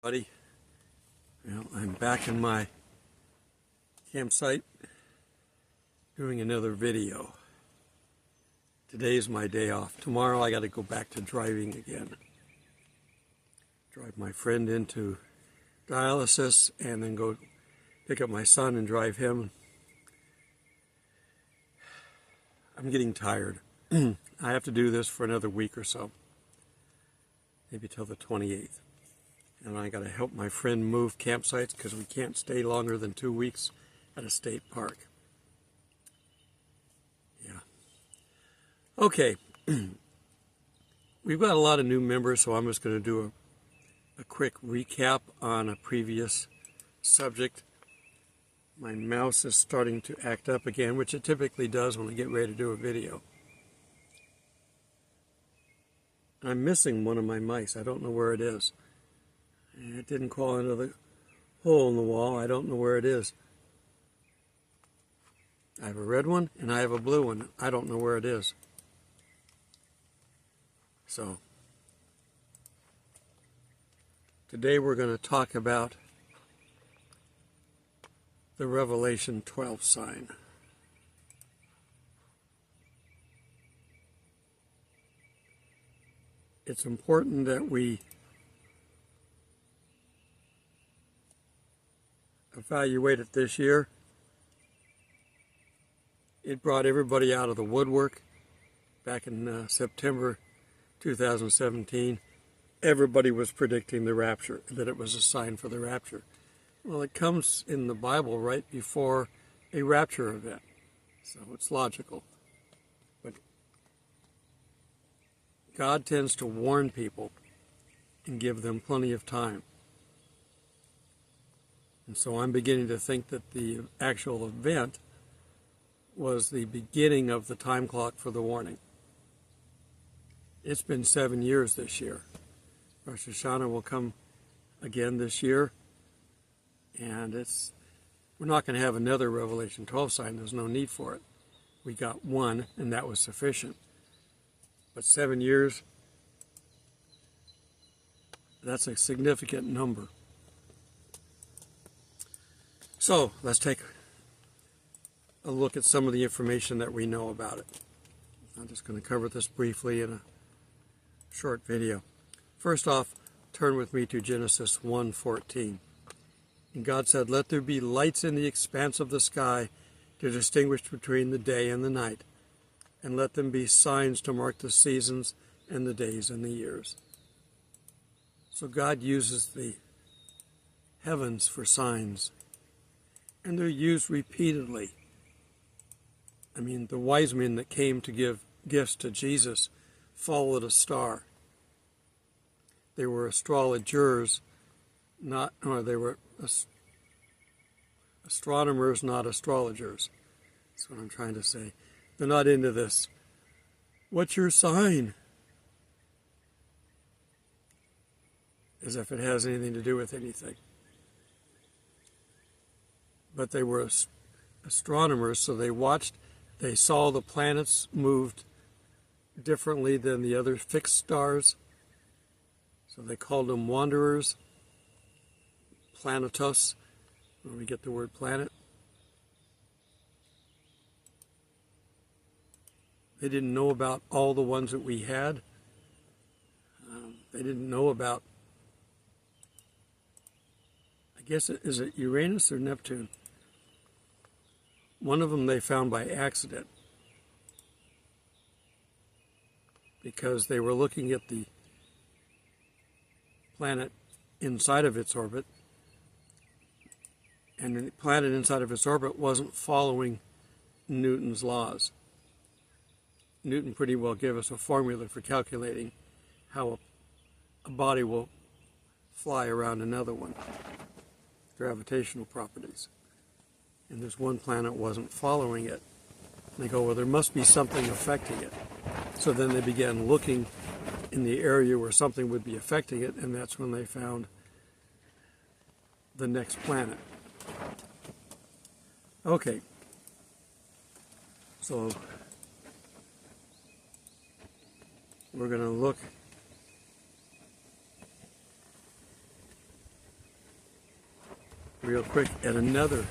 Buddy, well, I'm back in my campsite doing another video. Today's my day off. Tomorrow I got to go back to driving again. Drive my friend into dialysis and then go pick up my son and drive him. I'm getting tired. I have to do this for another week or so, maybe till the 28th. And I got to help my friend move campsites because we can't stay longer than 2 weeks at a state park. Yeah. Okay. We've got a lot of new members, so I'm just going to do a quick recap on a previous subject. My mouse is starting to act up again, which it typically does when I get ready to do a video. I'm missing one of my mice. I don't know where it is. It didn't crawl into the hole in the wall. I don't know where it is. I have a red one and I have a blue one. I don't know where it is. So, today we're going to talk about the Revelation 12 sign. It's important that we evaluate it this year. It brought everybody out of the woodwork back in September 2017. Everybody was predicting the rapture, that it was a sign for the rapture. Well, it comes in the Bible right before a rapture event, so it's logical. But God tends to warn people and give them plenty of time. And so I'm beginning to think that the actual event was the beginning of the time clock for the warning. It's been 7 years this year. Rosh Hashanah will come again this year. And we're not going to have another Revelation 12 sign. There's no need for it. We got one, and that was sufficient. But 7 years, that's a significant number. So let's take a look at some of the information that we know about it. I'm just going to cover this briefly in a short video. First off, turn with me to Genesis 1:14. And God said, "Let there be lights in the expanse of the sky to distinguish between the day and the night, and let them be signs to mark the seasons and the days and the years." So God uses the heavens for signs, and they're used repeatedly. I mean, the wise men that came to give gifts to Jesus followed a star. They were astrologers, they were astronomers, not astrologers. That's what I'm trying to say. They're not into this. What's your sign? As if it has anything to do with anything. But they were astronomers, so they saw the planets moved differently than the other fixed stars. So they called them wanderers, planetos, where we get the word planet. They didn't know about all the ones that we had. They didn't know about, I guess, is it Uranus or Neptune? One of them they found by accident because they were looking at the planet inside of its orbit, and the planet inside of its orbit wasn't following Newton's laws. Newton pretty well gave us a formula for calculating how a body will fly around another one, gravitational properties. And this one planet wasn't following it. And they go, well, there must be something affecting it. So then they began looking in the area where something would be affecting it, and that's when they found the next planet. Okay. So we're going to look real quick at another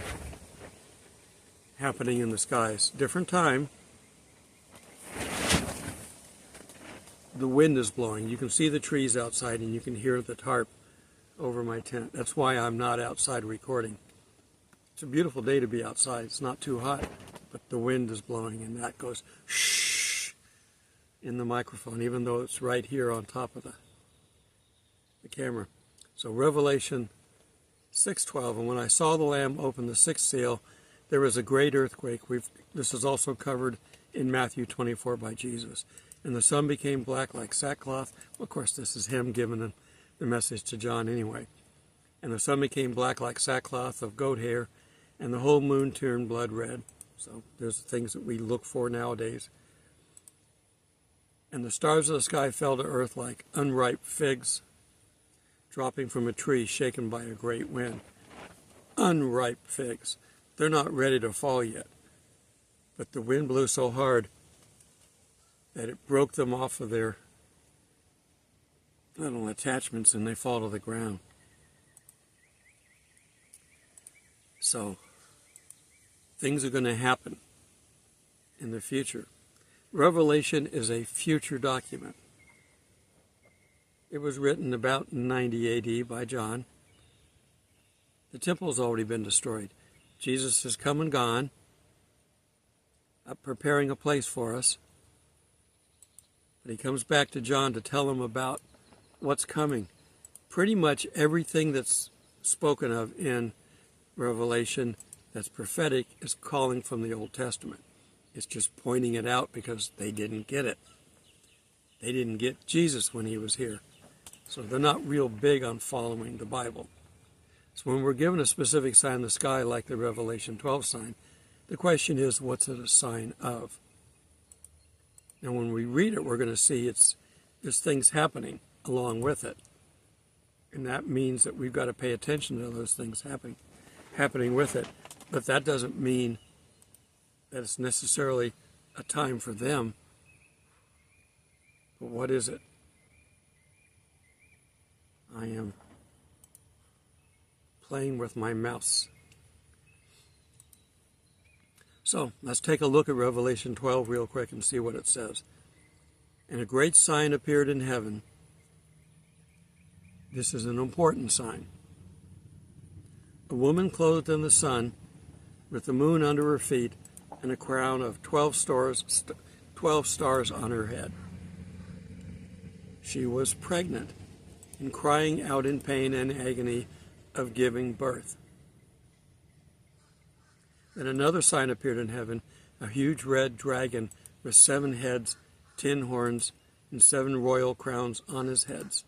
happening in the skies. Different time. The wind is blowing. You can see the trees outside and you can hear the tarp over my tent. That's why I'm not outside recording. It's a beautiful day to be outside. It's not too hot, but the wind is blowing and that goes shh in the microphone, even though it's right here on top of the camera. So Revelation 6:12, and when I saw the Lamb open the sixth seal, there was a great earthquake. This is also covered in Matthew 24 by Jesus. And the sun became black like sackcloth. Well, of course, this is him giving the message to John anyway. And the sun became black like sackcloth of goat hair, and the whole moon turned blood red. So there's things that we look for nowadays. And the stars of the sky fell to earth like unripe figs dropping from a tree shaken by a great wind. Unripe figs. They're not ready to fall yet. But the wind blew so hard that it broke them off of their little attachments and they fall to the ground. So, things are going to happen in the future. Revelation is a future document. It was written about 90 AD by John. The temple's already been destroyed. Jesus has come and gone, preparing a place for us. But he comes back to John to tell him about what's coming. Pretty much everything that's spoken of in Revelation that's prophetic is calling from the Old Testament. It's just pointing it out because they didn't get it. They didn't get Jesus when he was here. So they're not real big on following the Bible. So when we're given a specific sign in the sky like the Revelation 12 sign, the question is, what's it a sign of? And when we read it, we're going to see there's things happening along with it. And that means that we've got to pay attention to those things happening with it. But that doesn't mean that it's necessarily a time for them. But what is it? I am playing with my mouse. So let's take a look at Revelation 12 real quick and see what it says. And a great sign appeared in heaven. This is an important sign. A woman clothed in the sun, with the moon under her feet, and a crown of 12 stars on her head. She was pregnant and crying out in pain and agony of giving birth. Then another sign appeared in heaven, a huge red dragon with 7 heads, 10 horns, and 7 royal crowns on his heads.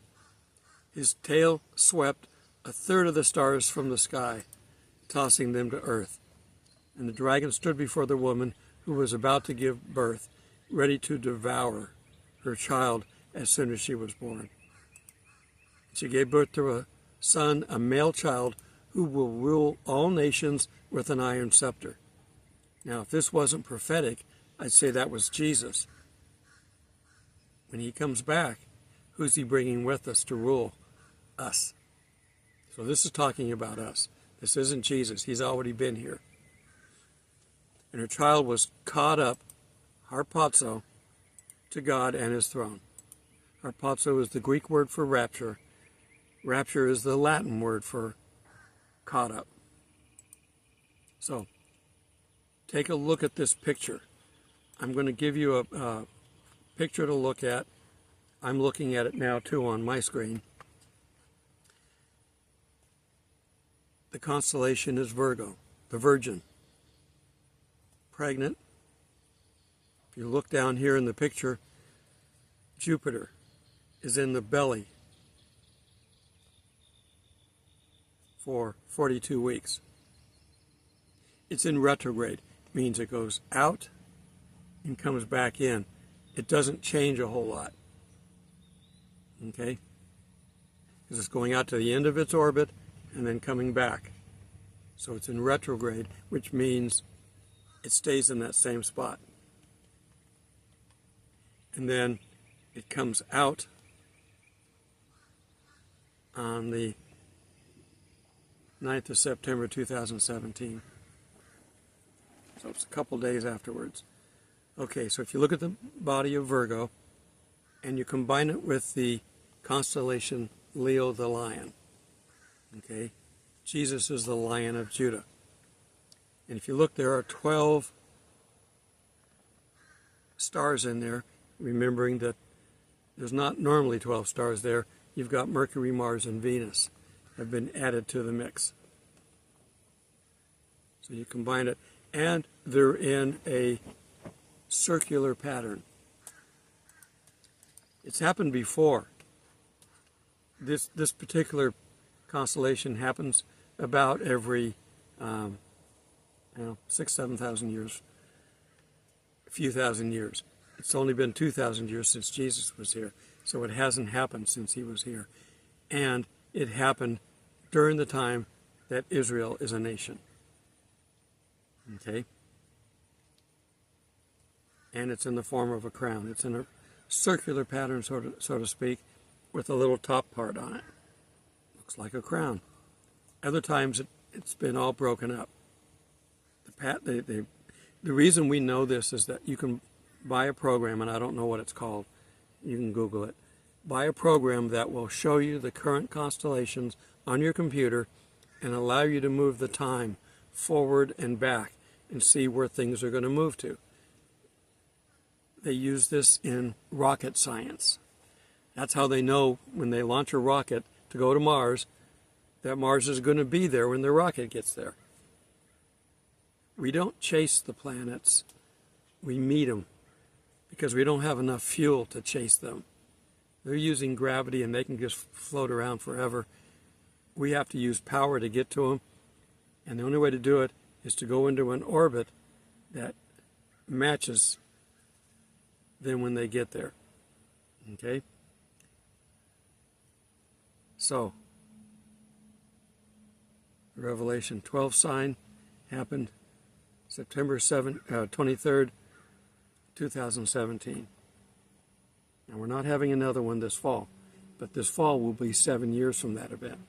His tail swept a third of the stars from the sky, tossing them to earth. And the dragon stood before the woman who was about to give birth, ready to devour her child as soon as she was born. She gave birth to a son, a male child, who will rule all nations with an iron scepter. Now, if this wasn't prophetic, I'd say that was Jesus. When he comes back, who's he bringing with us to rule us? So this is talking about us. This isn't Jesus. He's already been here. And her child was caught up, harpazo, to God and his throne. Harpazo is the Greek word for rapture. Rapture is the Latin word for caught up. So, take a look at this picture. I'm going to give you a picture to look at. I'm looking at it now too on my screen. The constellation is Virgo, the Virgin. Pregnant. If you look down here in the picture, Jupiter is in the belly for 42 weeks. It's in retrograde, means it goes out and comes back in. It doesn't change a whole lot. Okay? Because it's going out to the end of its orbit and then coming back. So it's in retrograde, which means it stays in that same spot. And then it comes out on the 9th of September 2017. So it's a couple days afterwards. Okay, so if you look at the body of Virgo and you combine it with the constellation Leo the Lion, okay, Jesus is the Lion of Judah. And if you look, there are 12 stars in there, remembering that there's not normally 12 stars there. You've got Mercury, Mars, and Venus have been added to the mix. So you combine it, and they're in a circular pattern. It's happened before. This particular constellation happens about every 6,000-7,000 years, a few thousand years. It's only been 2,000 years since Jesus was here, so it hasn't happened since he was here. And it happened during the time that Israel is a nation. Okay? And it's in the form of a crown. It's in a circular pattern, so to speak, with a little top part on it. Looks like a crown. Other times it's been all broken up. The reason we know this is that you can buy a program, and I don't know what it's called. You can Google it. Buy a program that will show you the current constellations on your computer and allow you to move the time forward and back and see where things are going to move to. They use this in rocket science. That's how they know when they launch a rocket to go to Mars, that Mars is going to be there when the rocket gets there. We don't chase the planets, we meet them, because we don't have enough fuel to chase them. They're using gravity and they can just float around forever. We have to use power to get to them, and the only way to do it is to go into an orbit that matches them when they get there. Okay? So, the Revelation 12 sign happened September 23rd, 2017. Now, we're not having another one this fall, but this fall will be 7 years from that event.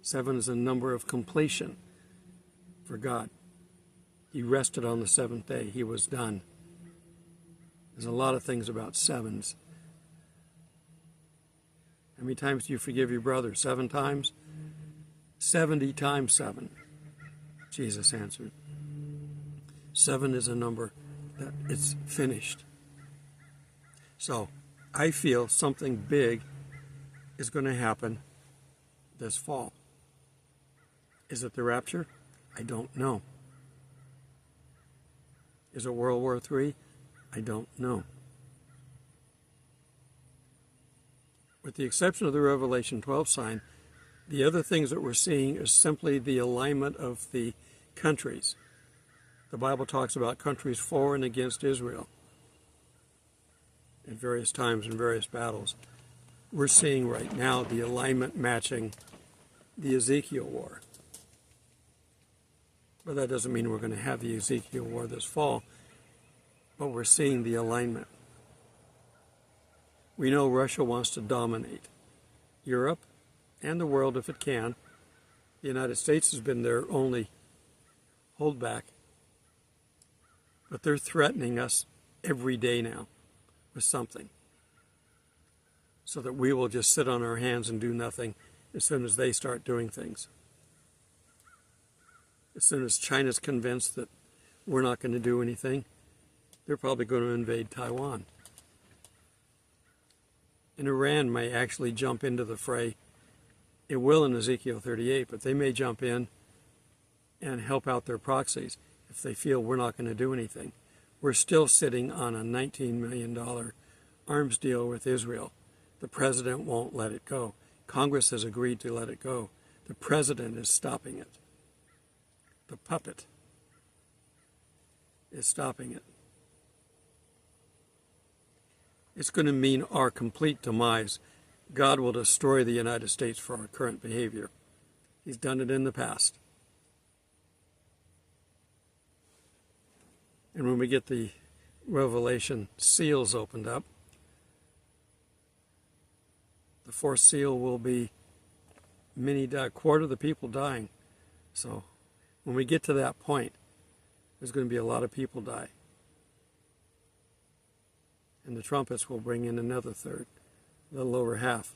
7 is a number of completion for God. He rested on the seventh day. He was done. There's a lot of things about sevens. How many times do you forgive your brother? 7 times? 70 times 7, Jesus answered. 7 is a number that it's finished. So, I feel something big is going to happen this fall. Is it the rapture? I don't know. Is it World War III? I don't know. With the exception of the Revelation 12 sign, the other things that we're seeing is simply the alignment of the countries. The Bible talks about countries for and against Israel at various times in various battles. We're seeing right now the alignment matching the Ezekiel war. But that doesn't mean we're going to have the Ezekiel war this fall, but we're seeing the alignment. We know Russia wants to dominate Europe and the world if it can. The United States has been their only holdback. But they're threatening us every day now with something, so that we will just sit on our hands and do nothing as soon as they start doing things. As soon as China's convinced that we're not going to do anything, they're probably going to invade Taiwan. And Iran may actually jump into the fray. It will in Ezekiel 38, but they may jump in and help out their proxies if they feel we're not going to do anything. We're still sitting on a $19 million arms deal with Israel. The president won't let it go. Congress has agreed to let it go. The president is stopping it. The puppet is stopping it. It's going to mean our complete demise. God will destroy the United States for our current behavior. He's done it in the past. And when we get the Revelation seals opened up, the fourth seal will be a quarter of the people dying. So when we get to that point, there's going to be a lot of people die. And the trumpets will bring in another third, a little over half.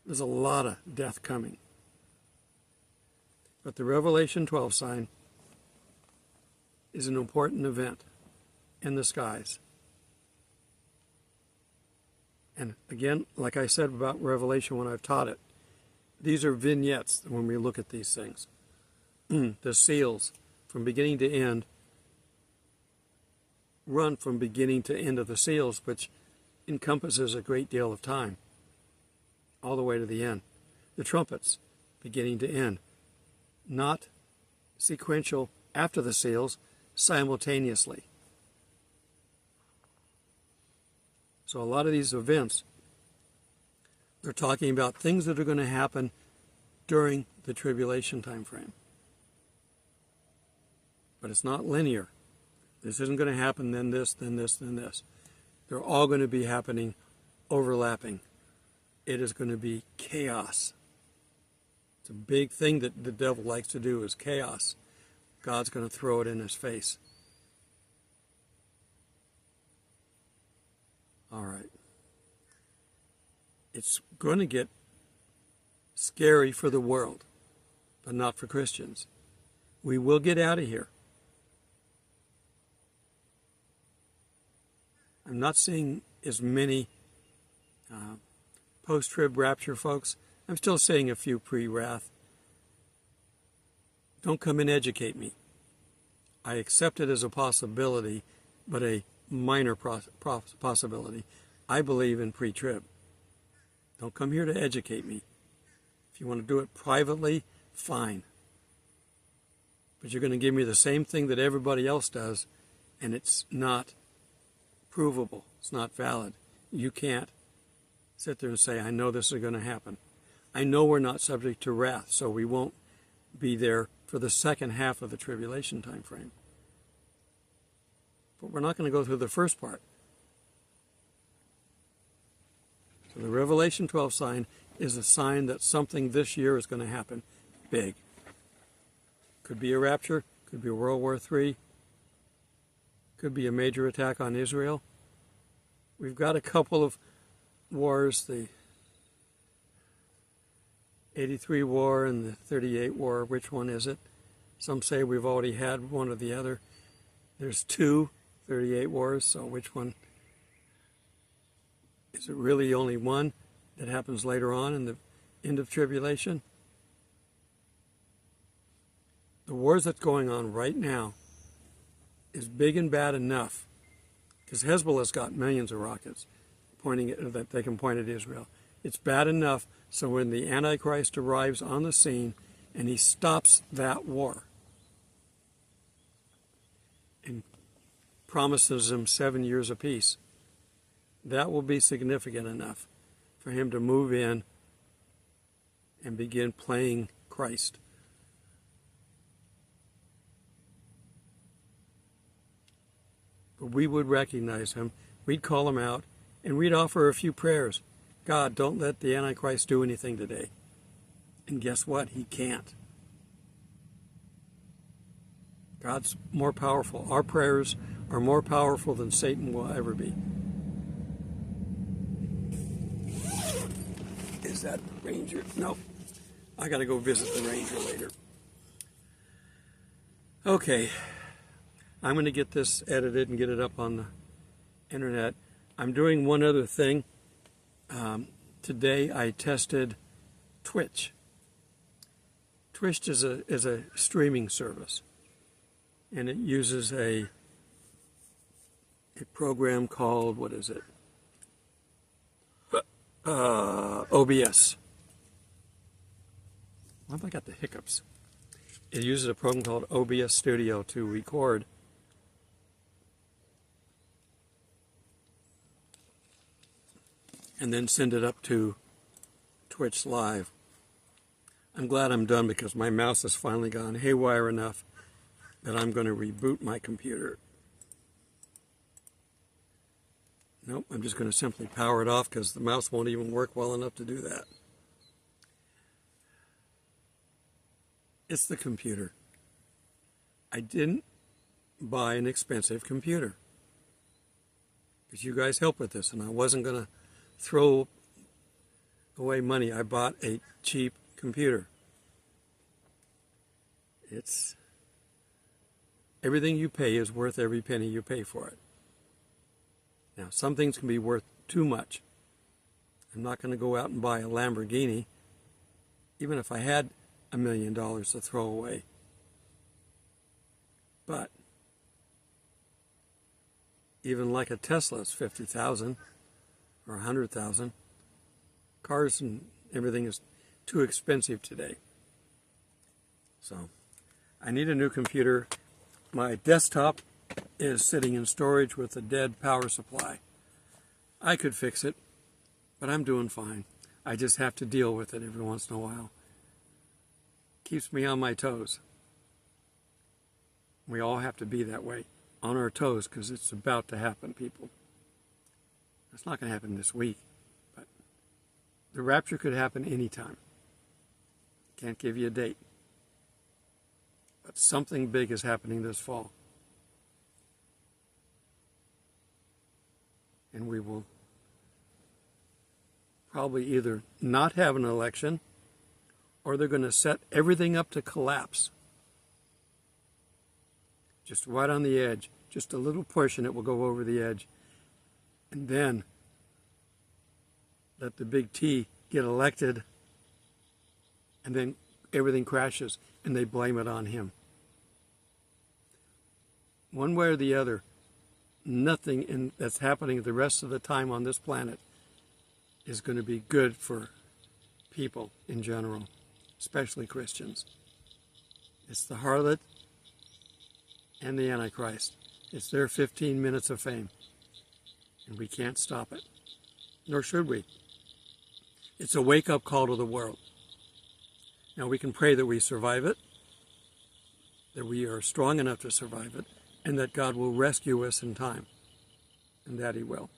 There's a lot of death coming. But the Revelation 12 sign is an important event in the skies. And again, like I said about Revelation when I've taught it, these are vignettes when we look at these things. The seals, from beginning to end, run from beginning to end of the seals, which encompasses a great deal of time, all the way to the end. The trumpets, beginning to end, not sequential after the seals, simultaneously. So a lot of these events, they're talking about things that are going to happen during the tribulation time frame. But it's not linear. This isn't going to happen, then this, then this, then this. They're all going to be happening, overlapping. It is going to be chaos. It's a big thing that the devil likes to do, is chaos. God's going to throw it in his face. All right. It's going to get scary for the world, but not for Christians. We will get out of here. I'm not seeing as many post-trib rapture folks. I'm still seeing a few pre-wrath. Don't come and educate me. I accept it as a possibility, but a minor possibility. I believe in pre-trib. Don't come here to educate me. If you want to do it privately, fine. But you're going to give me the same thing that everybody else does, and it's not provable. It's not valid. You can't sit there and say, I know this is going to happen. I know we're not subject to wrath, so we won't be there for the second half of the tribulation time frame. But we're not going to go through the first part. So the Revelation 12 sign is a sign that something this year is going to happen big. Could be a rapture, could be a World War III, could be a major attack on Israel. We've got a couple of wars, the 83 war and the 38 war. Which one is it? Some say we've already had one or the other. There's two 38 wars, so which one? Is it really only one that happens later on in the end of tribulation? The wars that's going on right now is big and bad enough, because Hezbollah's got millions of rockets that they can point at Israel. It's bad enough so when the Antichrist arrives on the scene and he stops that war and promises them 7 years of peace, that will be significant enough for him to move in and begin playing Christ. But we would recognize him, we'd call him out, and we'd offer a few prayers. God, don't let the Antichrist do anything today. And guess what? He can't. God's more powerful. Our prayers are more powerful than Satan will ever be. Is that ranger? No. I got to go visit the ranger later. Okay. I'm going to get this edited and get it up on the internet. I'm doing one other thing. Today I tested Twitch. Twitch is a streaming service, and it uses a program called, what is it? OBS. Why have I got the hiccups? It uses a program called OBS Studio to record and then send it up to Twitch Live. I'm glad I'm done because my mouse has finally gone haywire enough that I'm going to reboot my computer. Nope, I'm just going to simply power it off because the mouse won't even work well enough to do that. It's the computer. I didn't buy an expensive computer, because you guys help with this, and I wasn't going to throw away money. I bought a cheap computer. It's everything you pay is worth every penny you pay for it. Now, some things can be worth too much. I'm not going to go out and buy a Lamborghini, even if I had $1 million to throw away. But even like a Tesla is $50,000 or $100,000. Cars and everything is too expensive today. So I need a new computer. My desktop is sitting in storage with a dead power supply. I could fix it, but I'm doing fine. I just have to deal with it every once in a while. Keeps me on my toes. We all have to be that way, on our toes, because it's about to happen, people. It's not going to happen this week, but the rapture could happen anytime. Can't give you a date. But something big is happening this fall. And we will probably either not have an election, or they're going to set everything up to collapse. Just right on the edge. Just a little push and it will go over the edge. And then let the big T get elected, and then everything crashes and they blame it on him. One way or the other, nothing that's happening the rest of the time on this planet is going to be good for people in general, especially Christians. It's the harlot and the Antichrist. It's their 15 minutes of fame, and we can't stop it, nor should we. It's a wake-up call to the world. Now, we can pray that we survive it, that we are strong enough to survive it, and that God will rescue us in time, and that He will.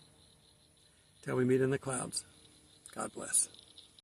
Till we meet in the clouds, God bless.